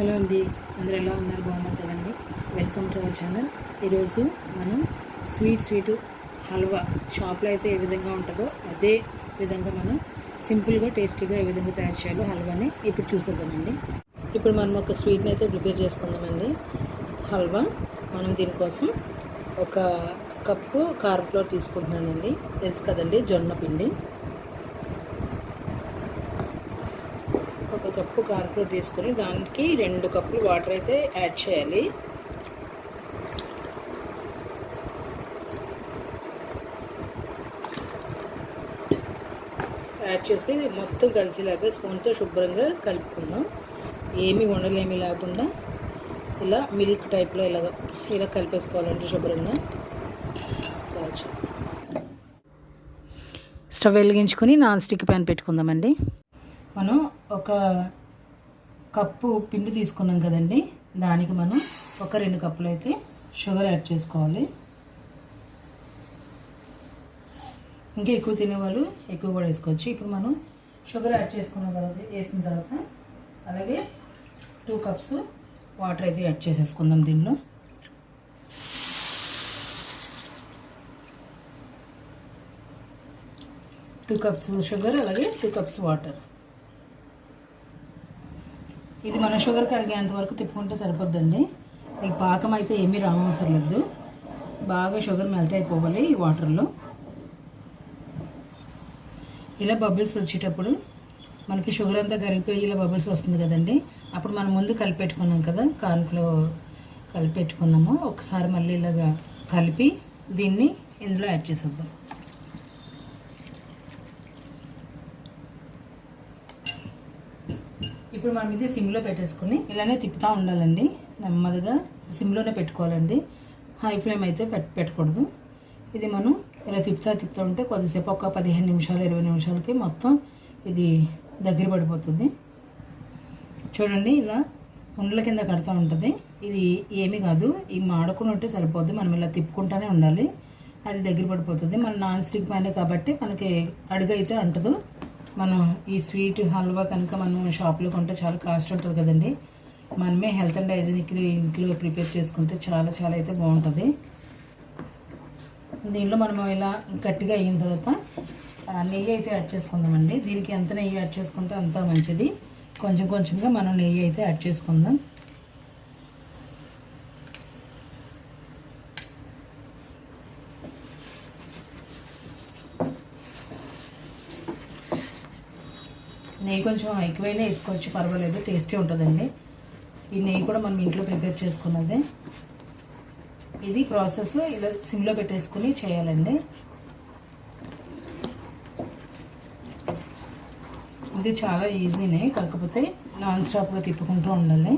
Hello అండి, అందరూ ఎలా ఉన్నారు? బాగున్నారు కదండి. Welcome to our channel. ఈరోజు మనం స్వీట్ హల్వా షాప్లో అయితే ఏ విధంగా ఉంటుందో అదే విధంగా మనం సింపుల్గా టేస్టీగా ఏ విధంగా తయారు చేయాలో హల్వాని ఇప్పుడు చూసేద్దామండి. ఇప్పుడు మనం ఒక స్వీట్ని అయితే ప్రిపేర్ చేసుకుందామండి. హల్వా. మనం దీనికోసం ఒక కప్పు కార్న్ ఫ్లోర్ తీసుకుంటున్నానండి. తెలుసు కదండి, జొన్న పిండి. ఒక కప్పు కార్న్ ఫ్లోర్ తీసుకొని దానికి 2 కప్పులు వాటర్ అయితే యాడ్ చేయాలి. యాడ్ చేసి మొత్తం కలిసేలాగా స్పూన్తో శుభ్రంగా కలుపుకుందాం. ఏమీ ఉండలేమి లేకుండా ఇలా మిల్క్ టైప్లో ఇలా కలిపేసుకోవాలండి శుభ్రంగా. స్టవ్ వెలిగించుకొని నాన్ స్టిక్ ప్యాన్ పెట్టుకుందామండి. మనం ఒక కప్పు పిండి తీసుకున్నాం కదండి, దానికి మనం ఒక 2 కప్పులు అయితే షుగర్ యాడ్ చేసుకోవాలి. ఇంకా ఎక్కువ తినేవాళ్ళు ఎక్కువ కూడా వేసుకోవచ్చు. ఇప్పుడు మనం షుగర్ యాడ్ వేసిన తర్వాత అలాగే 2 కప్స్ వాటర్ అయితే యాడ్ చేసేసుకుందాం. దీనిలో టూ కప్స్ షుగర్ అలాగే 2 కప్స్ వాటర్. ఇది మన షుగర్ కరిగేంత వరకు తిప్పుకుంటే సరిపోద్దండి. ఈ పాకం అయితే ఏమీ రావసరం లేదు. బాగా షుగర్ మెల్ట్ అయిపోవాలి ఈ వాటర్లో. ఇలా బబుల్స్ వచ్చేటప్పుడు మనకి షుగర్ అంతా కరిగిపోయి ఇలా బబుల్స్ వస్తుంది కదండి. అప్పుడు మనం ముందు కలిపెట్టుకున్నాం కదా, కార్న్లో కలిపెట్టుకున్నాము. ఒకసారి మళ్ళీ ఇలాగా కలిపి దీన్ని ఇందులో యాడ్ చేసేద్దాం. ఇప్పుడు మనం ఇది సిమ్లో పెట్టేసుకుని ఇలానే తిప్పుతూ ఉండాలండి. నెమ్మదిగా సిమ్లోనే పెట్టుకోవాలండి. హై ఫ్లేమ్ అయితే పెట్టకూడదు. ఇది మనం ఇలా తిప్పుతూ ఉంటే కొద్దిసేపు ఒక 15 నిమిషాలు 20 నిమిషాలకి మొత్తం ఇది దగ్గర పడిపోతుంది. చూడండి, ఇలా ఉండల కింద కడుతూ ఉంటుంది. ఇది ఏమీ కాదు, ఈ మాడకుండా ఉంటే సరిపోద్ది. మనం ఇలా తిప్పుకుంటూనే ఉండాలి, అది దగ్గర పడిపోతుంది. మన నాన్ స్టిక్ ప్యానే కాబట్టి మనకి అడుగు అయితే అంటదు. మనం ఈ స్వీట్ హల్వా కనుక మనం షాప్లో కొంటే చాలా కాస్ట్ ఉంటుంది కదండి. మనమే హెల్త్ అండ్ హైజీనిక్ ఇంట్లో ప్రిపేర్ చేసుకుంటే చాలా అయితే బాగుంటుంది. దీనిలో మనం ఇలా గట్టిగా అయిన తర్వాత నెయ్యి అయితే యాడ్ చేసుకుందామండి. దీనికి ఎంత నెయ్యి యాడ్ చేసుకుంటే అంత మంచిది. కొంచెంగా మనం నెయ్యి అయితే యాడ్ చేసుకుందాం. నెయ్యి కొంచెం ఎక్కువైనా వేసుకోవచ్చు, పర్వాలేదు, టేస్టీ ఉంటుందండి. ఈ నెయ్యి కూడా మనం ఇంట్లో ప్రిపేర్ చేసుకున్నదే. ఇది ప్రాసెస్ ఇలా సిమ్లో పెట్టేసుకుని చేయాలండి. ఇది చాలా ఈజీనే, కాకపోతే నాన్ స్టాప్గా తిప్పుకుంటూ ఉండాలి.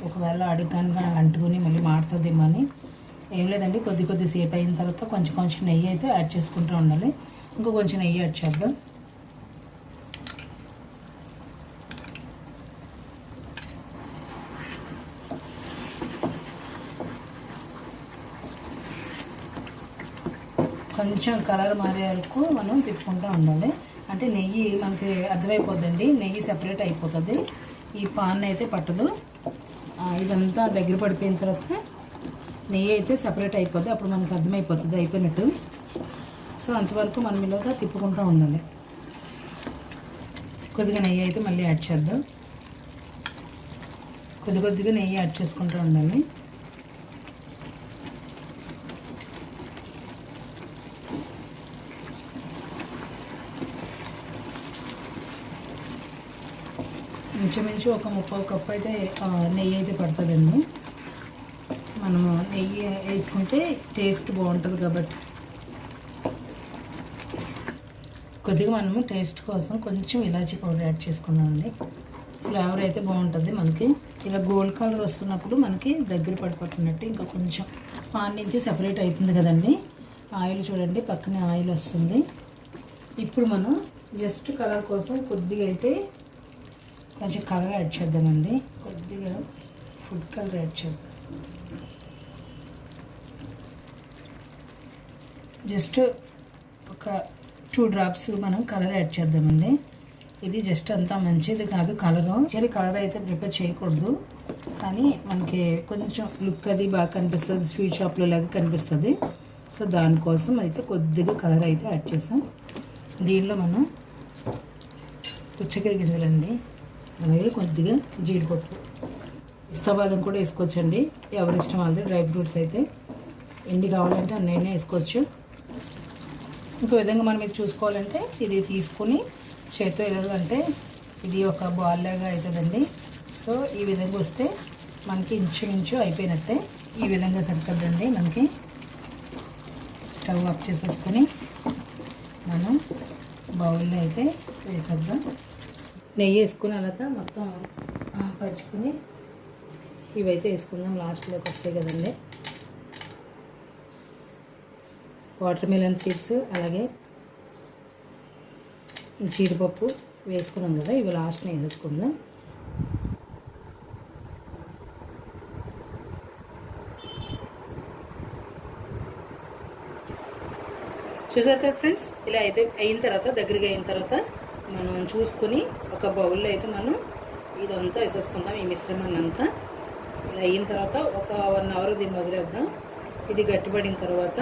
ఒకవేళ అడుగుగా అంటుకుని మళ్ళీ మాడుతుందేమో అని. ఏం లేదండి, కొద్దిసేపు అయిన తర్వాత కొంచెం నెయ్యి అయితే యాడ్ చేసుకుంటూ ఉండాలి. కొంచెం నెయ్యి యాడ్ చేద్దాం. కొంచెం కలర్ మారే వరకు మనం తిప్పుకుంటూ ఉండాలి. అంటే నెయ్యి మనకి అర్థమైపోద్దండి, నెయ్యి సెపరేట్ అయిపోతుంది. ఈ పాన్ అయితే పట్టదు. ఇదంతా దగ్గర పడిపోయిన తర్వాత నెయ్యి అయితే సెపరేట్ అయిపోద్ది. అప్పుడు మనకు అర్థమైపోతుంది అయిపోయినట్టు. సో అంతవరకు మనం ఇలాగా తిప్పుకుంటూ ఉండాలి. కొద్దిగా నెయ్యి అయితే మళ్ళీ యాడ్ చేద్దాం. కొద్దిగా నెయ్యి యాడ్ చేసుకుంటూ ఉండాలి. ఇంచుమించు ఒక 30 కప్పు అయితే నెయ్యి అయితే పడుతుందండి. మనము నెయ్యి వేసుకుంటే టేస్ట్ బాగుంటుంది కాబట్టి కొద్దిగా మనము టేస్ట్ కోసం కొంచెం ఇలాచీ పౌడర్ యాడ్ చేసుకున్నామండి. ఫ్లేవర్ అయితే బాగుంటుంది మనకి. ఇలా గోల్డ్ కలర్ వస్తున్నప్పుడు మనకి దగ్గర పడిపోతున్నట్టు ఇంకా కొంచెం పాన్ నుంచి సెపరేట్ అవుతుంది కదండి. ఆయిల్ చూడండి, పక్కనే ఆయిల్ వస్తుంది. ఇప్పుడు మనం జస్ట్ కలర్ కోసం కొద్దిగా అయితే కొంచెం కలర్ యాడ్ చేద్దామండి. కొద్దిగా ఫుడ్ కలర్ యాడ్ చేద్దాం. జస్ట్ ఒక 2 డ్రాప్స్ మనం కలర్ యాడ్ చేద్దామండి. ఇది జస్ట్ అంతా మంచిది కాదు కలరు. కలర్ అయితే ప్రిపేర్ చేయకూడదు, కానీ మనకి కొంచెం లుక్ అది బాగా కనిపిస్తుంది, స్వీట్ షాప్లో లాగా కనిపిస్తుంది. సో దానికోసం అయితే కొద్దిగా కలర్ అయితే యాడ్ చేసాం. దీనిలో మనం పుచ్చకాయ గింజలండి, అలాగే కొద్దిగా జీడిపప్పు, పిస్తా బాదం కూడా వేసుకోవచ్చండి, ఎవరి ఇష్టం వాళ్ళది. డ్రై ఫ్రూట్స్ అయితే ఎండి కావాలంటే అన్నైనా వేసుకోవచ్చు. ఇంకో విధంగా మనం ఇది చూసుకోవాలంటే ఇది తీసుకుని చేతితో ఎలాగంటే ఇది ఒక బాల్ లాగా అవుతుందండి. సో ఈ విధంగా వస్తే మనకి ఇంచుమించు అయిపోయినట్టే. ఈ విధంగా సరిపోద్దండి మనకి. స్టవ్ ఆఫ్ చేసేసుకొని మనం బౌల్లో అయితే వేసేద్దాం. నెయ్యి వేసుకుని అలాగా మొత్తం పరుచుకొని ఇవైతే వేసుకుందాం. లాస్ట్లోకి వస్తాయి కదండి వాటర్ మిలన్ సీడ్స్, అలాగే జీడిపప్పు వేసుకున్నాం కదా, ఇవి లాస్ట్ని వేసేసుకుందాం. చూసారు కదా ఫ్రెండ్స్, ఇలా అయితే అయిన తర్వాత దగ్గరగా అయిన తర్వాత మనం చూసుకుని ఒక బౌల్లో అయితే మనం ఇదంతా వేసేసుకుందాం, ఈ మిశ్రమాన్ని అంతా. ఇలా అయిన తర్వాత ఒక 1 అవర్ దీన్ని వదిలేద్దాం. ఇది గట్టిపడిన తర్వాత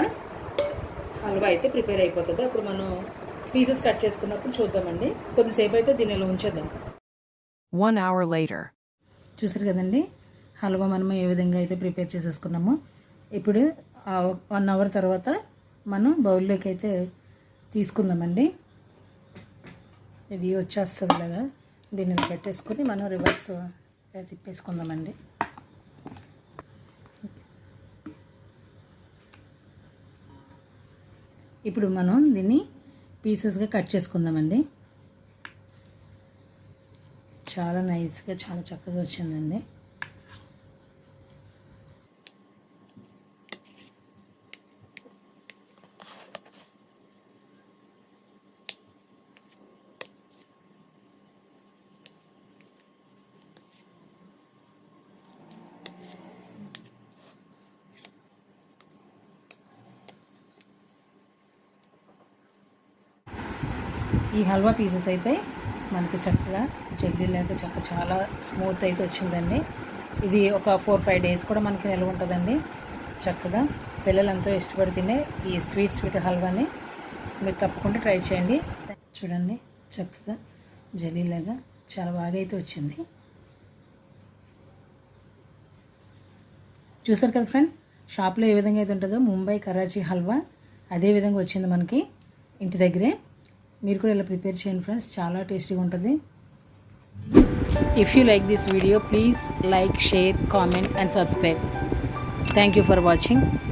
హల్వా అయితే ప్రిపేర్ అయిపోతుంది. అప్పుడు మనం పీసెస్ కట్ చేసుకున్నప్పుడు చూద్దామండి. కొద్దిసేపు అయితే దీనిలో ఉంచేద్దాం. 1 hour later. చూసారు కదండి హల్వా మనం ఏ విధంగా అయితే ప్రిపేర్ చేసేసుకున్నామో. ఇప్పుడు 1 అవర్ తర్వాత మనం బౌల్లోకి అయితే తీసుకుందామండి. ఇది వచ్చేస్తుంది కదా, దీన్ని పెట్టేసుకొని మనం రివర్స్ తిప్పేసుకుందామండి. ఇప్పుడు మనం దీన్ని పీసెస్గా కట్ చేసుకుందామండి. చాలా నైస్గా చాలా చక్కగా వచ్చిందండి. ఈ హల్వా పీసెస్ అయితే మనకి చక్కగా జెల్లీలాగా చాలా స్మూత్ అయితే వచ్చిందండి. ఇది ఒక 4-5 డేస్ కూడా మనకి నిల్వ ఉంటుందండి. చక్కగా పిల్లలు ఎంతో ఇష్టపడి తినే ఈ స్వీట్ హల్వాని మీరు తప్పకుండా ట్రై చేయండి. చూడండి చక్కగా జెల్లీలాగా చాలా బాగా అయితే వచ్చింది. చూసారు కదా ఫ్రెండ్స్, షాప్లో ఏ విధంగా అయితే ఉంటుందో ముంబై కరాచీ హల్వా అదే విధంగా వచ్చింది మనకి ఇంటి దగ్గరే. మీరు కూడా ఇలా ప్రిపేర్ చేయండి ఫ్రెండ్స్, చాలా టేస్టీగా ఉంటుంది. If you like this video please like, share, comment and subscribe. Thank you for watching.